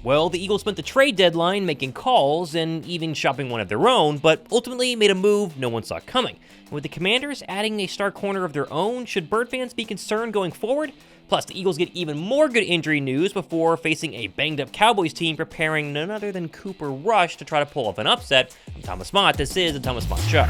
Well, the Eagles spent the trade deadline making calls and even shopping one of their own, but ultimately made a move no one saw coming. And with the Commanders adding a star corner of their own, should Bird fans be concerned going forward? Plus, the Eagles get even more good injury news before facing a banged-up Cowboys team preparing none other than Cooper Rush to try to pull off an upset. I'm Thomas Mott. This is the Thomas Mott Show.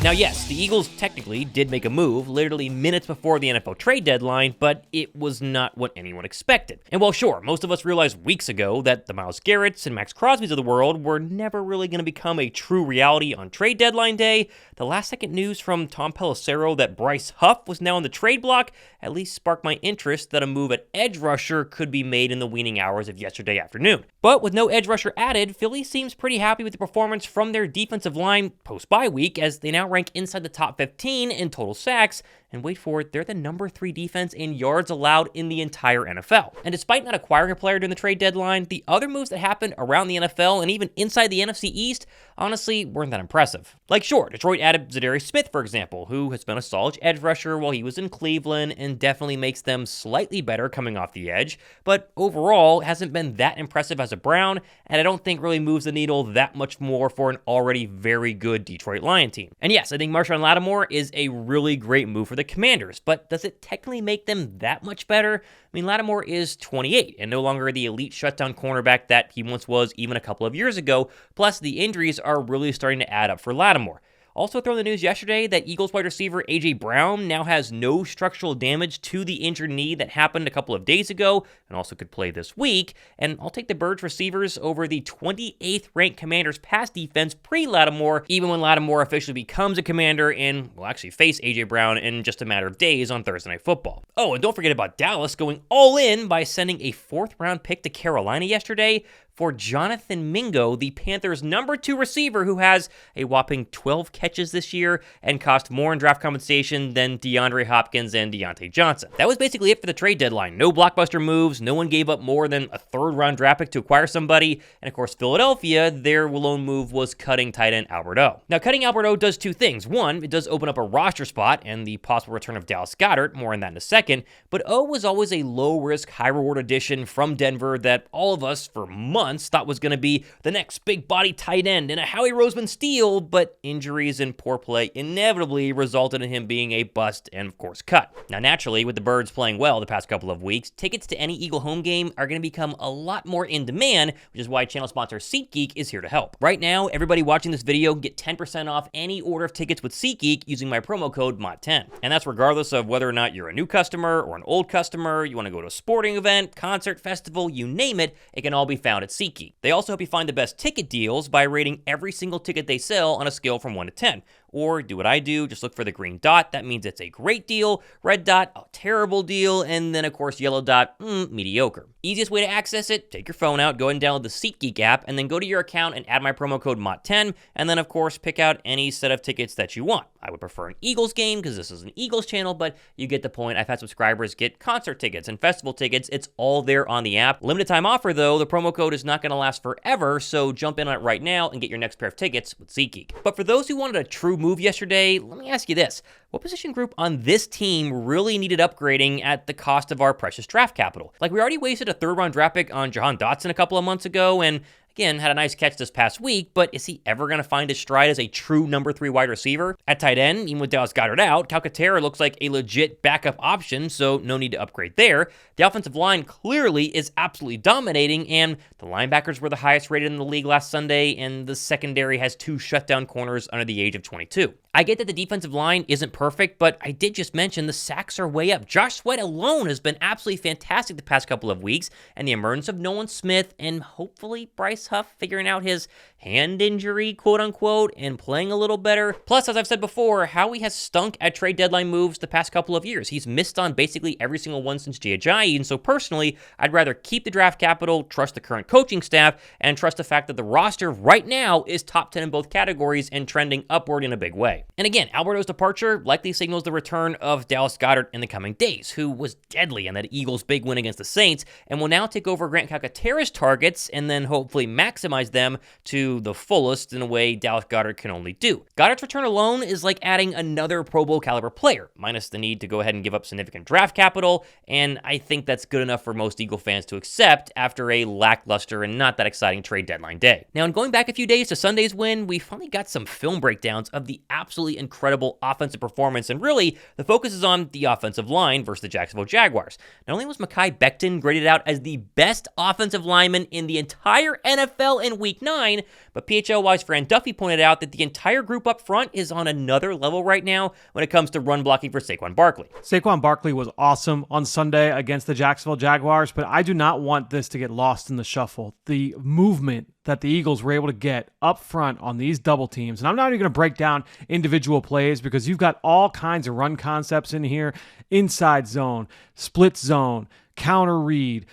Now, yes, the Eagles technically did make a move literally minutes before the NFL trade deadline, but it was not what anyone expected. And while sure, most of us realized weeks ago that the Myles Garretts and Max Crosbys of the world were never really going to become a true reality on trade deadline day, the last-second news from Tom Pelissero that Bryce Huff was now on the trade block at least sparked my interest that a move at edge rusher could be made in the waning hours of yesterday afternoon. But with no edge rusher added, Philly seems pretty happy with the performance from their defensive line post-bye week, as they now rank inside the top 15 in total sacks, and wait for it, they're the number 3 defense in yards allowed in the entire NFL. And despite not acquiring a player during the trade deadline, the other moves that happened around the NFL and even inside the NFC East honestly weren't that impressive. Like sure, Detroit added Zadarius Smith, for example, who has been a solid edge rusher while he was in Cleveland and definitely makes them slightly better coming off the edge, but overall hasn't been that impressive as a Brown, and I don't think really moves the needle that much more for an already very good Detroit Lion team. And yes, I think Marshon Lattimore is a really great move for the Commanders, but does it technically make them that much better? I mean, Lattimore is 28 and no longer the elite shutdown cornerback that he once was even a couple of years ago, plus the injuries are really starting to add up for Lattimore. Also thrown the news yesterday that Eagles wide receiver A.J. Brown now has no structural damage to the injured knee that happened a couple of days ago and also could play this week. And I'll take the Birds receivers over the 28th ranked Commanders pass defense pre-Lattimore, even when Lattimore officially becomes a Commander and will actually face A.J. Brown in just a matter of days on Thursday Night Football. Oh, and don't forget about Dallas going all in by sending a 4th-round pick to Carolina yesterday for Jonathan Mingo, the Panthers' number 2 receiver who has a whopping 12 catches this year and cost more in draft compensation than DeAndre Hopkins and Deontay Johnson. That was basically it for the trade deadline. No blockbuster moves, no one gave up more than a 3rd-round draft pick to acquire somebody, and of course Philadelphia, their lone move was cutting tight end Albert O. Now cutting Albert O does 2 things. One, it does open up a roster spot and the possible return of Dallas Goedert, more on that in a second, but O was always a low-risk, high-reward addition from Denver that all of us for months thought was going to be the next big-body tight end and a Howie Roseman steal, but injuries and poor play inevitably resulted in him being a bust and, of course, cut. Now, naturally, with the Birds playing well the past couple of weeks, tickets to any Eagle home game are going to become a lot more in demand, which is why channel sponsor SeatGeek is here to help. Right now, everybody watching this video can get 10% off any order of tickets with SeatGeek using my promo code MOT10. And that's regardless of whether or not you're a new customer or an old customer, you want to go to a sporting event, concert, festival, you name it, it can all be found at SeatGeek. They also help you find the best ticket deals by rating every single ticket they sell on a scale from 1 to 10. Or do what I do, just look for the green dot. That means it's a great deal, red dot, a terrible deal, and then, of course, yellow dot, mediocre. Easiest way to access it, take your phone out, go ahead and download the SeatGeek app, and then go to your account and add my promo code MOT10, and then, of course, pick out any set of tickets that you want. I would prefer an Eagles game because this is an Eagles channel, but you get the point. I've had subscribers get concert tickets and festival tickets. It's all there on the app. Limited time offer, though. The promo code is not going to last forever, so jump in on it right now and get your next pair of tickets with SeatGeek. But for those who wanted a true move yesterday, let me ask you this. What position group on this team really needed upgrading at the cost of our precious draft capital? Like, we already wasted a 3rd-round draft pick on Jahan Dotson a couple of months ago, and again, had a nice catch this past week, but is he ever going to find his stride as a true number 3 wide receiver? At tight end, even with Dallas Goedert out, Calcaterra looks like a legit backup option, so no need to upgrade there. The offensive line clearly is absolutely dominating, and the linebackers were the highest rated in the league last Sunday, and the secondary has 2 shutdown corners under the age of 22. I get that the defensive line isn't perfect, but I did just mention the sacks are way up. Josh Sweat alone has been absolutely fantastic the past couple of weeks, and the emergence of Nolan Smith and hopefully Bryce Huff figuring out his hand injury, quote unquote, and playing a little better. Plus, as I've said before, Howie has stunk at trade deadline moves the past couple of years. He's missed on basically every single one since Jai, and so personally, I'd rather keep the draft capital, trust the current coaching staff, and trust the fact that the roster right now is top 10 in both categories and trending upward in a big way. way. And again, Alberto's departure likely signals the return of Dallas Goedert in the coming days, who was deadly in that Eagles' big win against the Saints, and will now take over Grant Calcaterra's targets and then hopefully maximize them to the fullest in a way Dallas Goedert can only do. Goedert's return alone is like adding another Pro Bowl caliber player, minus the need to go ahead and give up significant draft capital, and I think that's good enough for most Eagle fans to accept after a lackluster and not that exciting trade deadline day. Now, in going back a few days to Sunday's win, we finally got some film breakdowns of the absolutely incredible offensive performance, and really, the focus is on the offensive line versus the Jacksonville Jaguars. Not only was Mekhi Becton graded out as the best offensive lineman in the entire NFL in Week 9, but PHL-wise Fran Duffy pointed out that the entire group up front is on another level right now when it comes to run blocking for Saquon Barkley. Saquon Barkley was awesome on Sunday against the Jacksonville Jaguars, but I do not want this to get lost in the shuffle. The movement that the Eagles were able to get up front on these double teams, and I'm not even going to break down individual plays because you've got all kinds of run concepts in here: inside zone, split zone, counter read,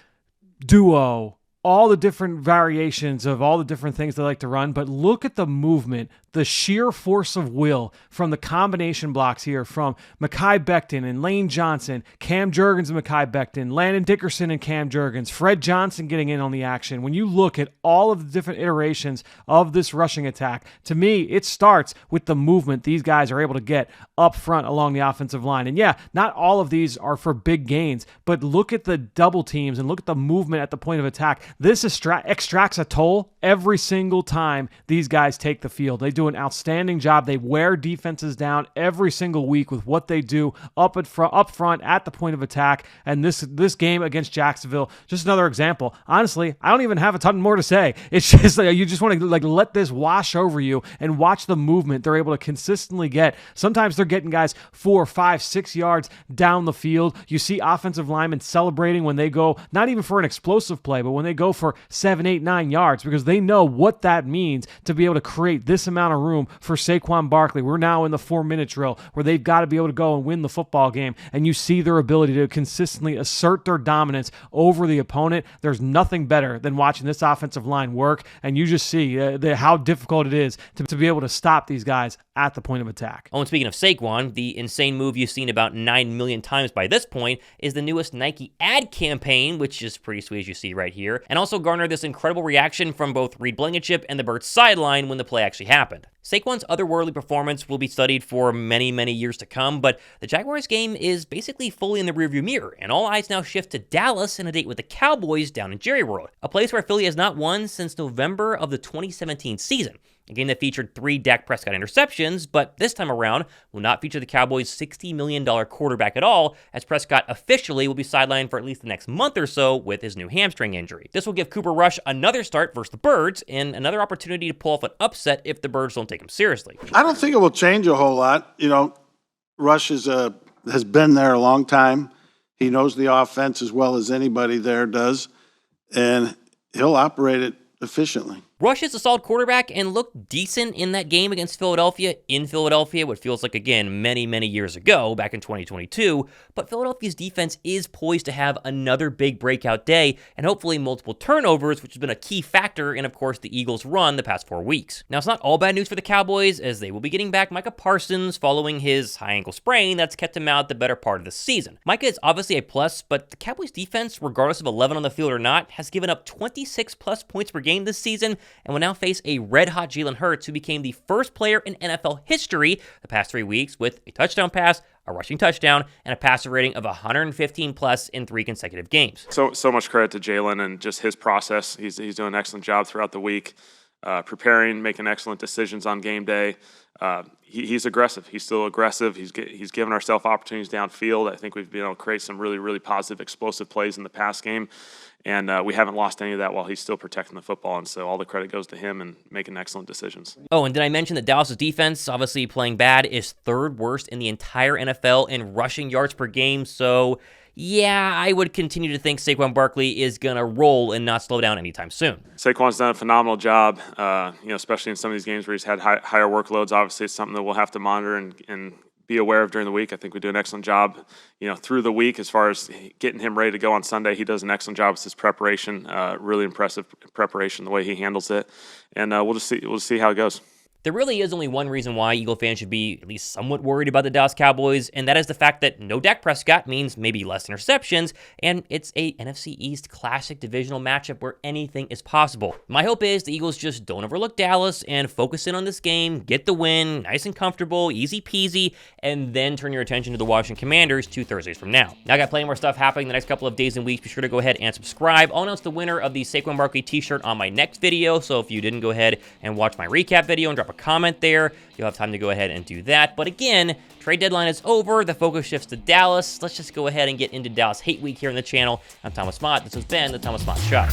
duo, all the different variations of all the different things they like to run. But look at the movement, the sheer force of will from the combination blocks here from Mekhi Becton and Lane Johnson, Cam Jurgens and Mekhi Becton, Landon Dickerson and Cam Jurgens, Fred Johnson getting in on the action. When you look at all of the different iterations of this rushing attack, to me, it starts with the movement these guys are able to get up front along the offensive line. And yeah, not all of these are for big gains, but look at the double teams and look at the movement at the point of attack. This extracts a toll every single time these guys take the field. They do an outstanding job. They wear defenses down every single week with what they do up front at the point of attack. And this game against Jacksonville, just another example. Honestly, I don't even have a ton more to say. It's just like you just want to let this wash over you and watch the movement they're able to consistently get. Sometimes they're getting guys 4, 5, 6 yards down the field. You see offensive linemen celebrating when they go, not even for an explosive play, but when they go for 7, 8, 9 yards, because they know what that means to be able to create this amount of room for Saquon Barkley. We're now in the 4-minute drill where they've got to be able to go and win the football game, and you see their ability to consistently assert their dominance over the opponent. There's nothing better than watching this offensive line work, and you just see how difficult it is to be able to stop these guys at the point of attack. Oh, and speaking of Saquon, the insane move you've seen about 9 million times by this point is the newest Nike ad campaign, which is pretty sweet as you see right here, and also garnered this incredible reaction from both Reed Blankenship and the Birds sideline when the play actually happened. Saquon's otherworldly performance will be studied for many, many years to come, but the Jaguars game is basically fully in the rearview mirror, and all eyes now shift to Dallas and a date with the Cowboys down in Jerry World, a place where Philly has not won since November of the 2017 season. A game that featured 3 Dak Prescott interceptions, but this time around will not feature the Cowboys' $60 million quarterback at all, as Prescott officially will be sidelined for at least the next month or so with his new hamstring injury. This will give Cooper Rush another start versus the Birds, and another opportunity to pull off an upset if the Birds don't take him seriously. I don't think it will change a whole lot. Rush has been there a long time. He knows the offense as well as anybody there does, and he'll operate it efficiently. Rush is a solid quarterback and looked decent in that game against Philadelphia in Philadelphia, what feels like, again, many, many years ago, back in 2022. But Philadelphia's defense is poised to have another big breakout day and hopefully multiple turnovers, which has been a key factor in, of course, the Eagles' run the past 4 weeks. Now, it's not all bad news for the Cowboys, as they will be getting back Micah Parsons following his high ankle sprain that's kept him out the better part of the season. Micah is obviously a plus, but the Cowboys' defense, regardless of 11 on the field or not, has given up 26-plus points per game this season, and will now face a red-hot Jalen Hurts, who became the first player in NFL history the past 3 weeks with a touchdown pass, a rushing touchdown, and a passer rating of 115-plus in 3 consecutive games. So much credit to Jalen and just his process. He's doing an excellent job throughout the week, preparing, making excellent decisions on game day. He's aggressive. He's still aggressive. He's given ourselves opportunities downfield. I think we've been able to create some really, really positive, explosive plays in the pass game. And we haven't lost any of that while he's still protecting the football. And so all the credit goes to him and making excellent decisions. Oh, and did I mention that Dallas' defense, obviously playing bad, is 3rd worst in the entire NFL in rushing yards per game. So, yeah, I would continue to think Saquon Barkley is going to roll and not slow down anytime soon. Saquon's done a phenomenal job, especially in some of these games where he's had higher workloads. Obviously, it's something that we'll have to monitor and be aware of during the week. I think we do an excellent job, through the week as far as getting him ready to go on Sunday. He does an excellent job with his preparation, really impressive preparation, the way he handles it. And we'll just see how it goes. There really is only one reason why Eagle fans should be at least somewhat worried about the Dallas Cowboys, and that is the fact that no Dak Prescott means maybe less interceptions, and it's a NFC East classic divisional matchup where anything is possible. My hope is the Eagles just don't overlook Dallas and focus in on this game, get the win, nice and comfortable, easy peasy, and then turn your attention to the Washington Commanders 2 Thursdays from now. Now I got plenty more stuff happening the next couple of days and weeks. Be sure to go ahead and subscribe. I'll announce the winner of the Saquon Barkley t-shirt on my next video, so if you didn't go ahead and watch my recap video and drop a comment there, you'll have time to go ahead and do that. But again, trade deadline is over. The focus shifts to Dallas. Let's just go ahead and get into Dallas Hate Week here on the channel. I'm Thomas Mott. This has been the Thomas Mott Shot.